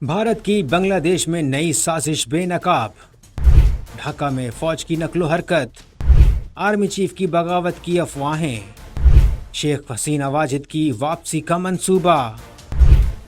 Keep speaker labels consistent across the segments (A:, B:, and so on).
A: भारत की बांग्लादेश में नई साजिश बेनकाब। ढाका में फौज की नकलो हरकत, आर्मी चीफ की बगावत की अफवाहें, शेख हसीना वाजिद की वापसी का मंसूबा।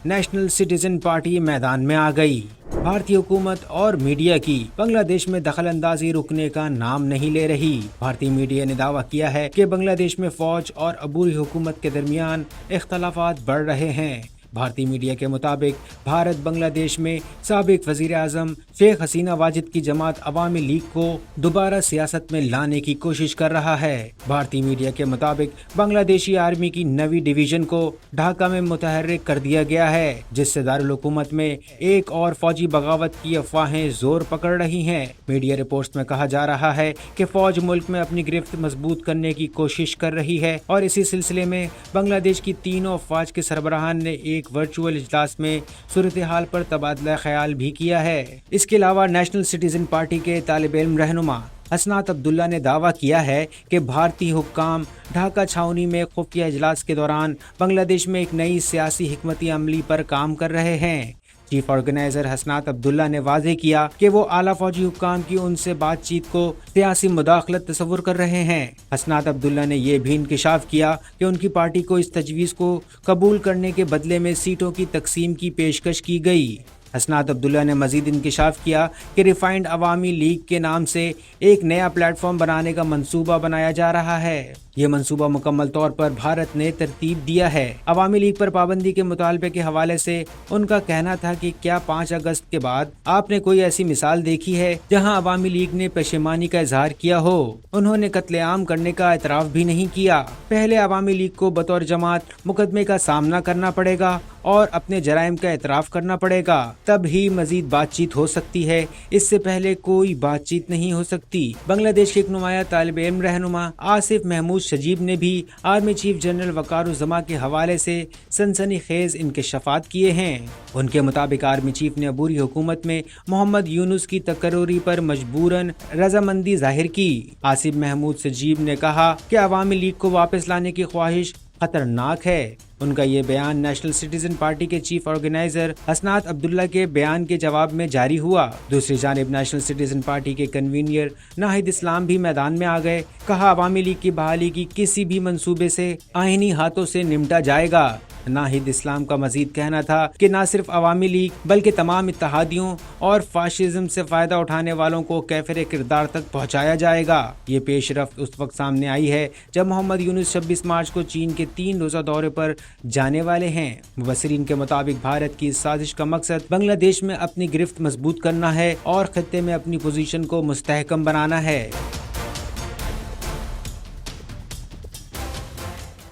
A: नेशनल सिटीजन पार्टी मैदान में आ गई। भारतीय हुकूमत और मीडिया की बांग्लादेश में दखल अंदाजी रुकने का नाम नहीं ले रही। भारतीय मीडिया ने दावा किया है कि बांग्लादेश में फौज और अबूरी हुकूमत के दरमियान इख्तलाफात बढ़ रहे हैं। भारतीय मीडिया के मुताबिक भारत बांग्लादेश में साबिक वजीर आजम शेख हसीना वाजिद की जमात अवामी लीग को दोबारा सियासत में लाने की कोशिश कर रहा है। भारतीय मीडिया के मुताबिक बांग्लादेशी आर्मी की नवी डिवीजन को ढाका में मुतहर्रिक कर दिया गया है, जिससे दारुल हुकूमत में एक और फौजी बगावत की अफवाहें जोर पकड़ रही हैं। मीडिया रिपोर्ट्स में कहा जा रहा है कि फौज मुल्क में अपनी गिरफ्त मजबूत करने की कोशिश कर रही है और इसी सिलसिले में बांग्लादेश की तीनों अफवाज के सरबराहान ने एक वर्चुअल इजलास में सूरत हाल पर तबादला ख्याल भी किया है। इसके अलावा नेशनल सिटीजन पार्टी के तालिब इल्म रहनुमा हसनात अब्दुल्ला ने दावा किया है कि भारतीय हुक्काम ढाका छावनी में खुफिया इजलास के दौरान बांग्लादेश में एक नई सियासी हिकमती अमली पर काम कर रहे हैं। चीफ ऑर्गेनाइजर हसनात अब्दुल्ला ने वाज़ेह किया कि वो आला फौजी हुक्काम की उनसे बातचीत को सियासी मुदाखलत तस्वुर कर रहे हैं। हसनात अब्दुल्ला ने यह भी इंकिशाफ किया कि उनकी पार्टी को इस तजवीज़ को कबूल करने के बदले में सीटों की तकसीम की पेशकश की गई। हसनात अब्दुल्ला ने मजीद इंकिशाफ किया कि रिफाइंड अवामी लीग के नाम से एक नया प्लेटफॉर्म बनाने का मंसूबा बनाया जा रहा है। ये मंसूबा मुकम्मल तौर पर भारत ने तरतीब दिया है। अवामी लीग पर पाबंदी के मुतालबे के हवाले से उनका कहना था कि क्या 5 अगस्त के बाद आपने कोई ऐसी मिसाल देखी है जहां अवामी लीग ने पेशेमानी का इजहार किया हो। उन्होंने कत्लेआम करने का एतराफ भी नहीं किया। पहले अवामी लीग को बतौर जमात मुकदमे का सामना करना पड़ेगा और अपने जराइम का एतराफ करना पड़ेगा, तब ही मजीद बातचीत हो सकती है। इससे पहले कोई बातचीत नहीं हो सकती। बांग्लादेश के एक नुमाया तालिब इल्म रहनुमा आसिफ महमूद शजीब ने भी आर्मी चीफ जनरल वकारुज़्ज़मा के हवाले से सनसनीखेज इंकशाफात किए हैं। उनके मुताबिक आर्मी चीफ ने अबूरी हुकूमत में मोहम्मद यूनुस की तकर्री पर मजबूरन रजामंदी जाहिर की। आसिफ महमूद शजीब ने कहा कि अवामी लीग को वापस लाने की ख्वाहिश खतरनाक है। उनका ये बयान नेशनल सिटीजन पार्टी के चीफ ऑर्गेनाइजर हसनात अब्दुल्ला के बयान के जवाब में जारी हुआ। दूसरी जानिब नेशनल सिटीजन पार्टी के कन्वीनर नाहिद इस्लाम भी मैदान में आ गए। कहा अवामी लीग की बहाली की किसी भी मंसूबे से आईनी हाथों से निपटा जाएगा। नाहिद इस्लाम का मजीद कहना था कि न सिर्फ अवामी लीग बल्कि तमाम इत्तेहादियों और फाशिज्म से फायदा उठाने वालों को कैफिर किरदार तक पहुंचाया जाएगा। ये पेशरफ्त उस वक्त सामने आई है जब मोहम्मद यूनुस 26 मार्च को चीन के 3 रोज़ा दौरे पर जाने वाले हैं। मुबस्सिरीन के मुताबिक भारत की इस साजिश का मकसद बांग्लादेश में अपनी गिरफ्त मजबूत करना है और खित्ते में अपनी पोजीशन को मुस्तहकम बनाना है।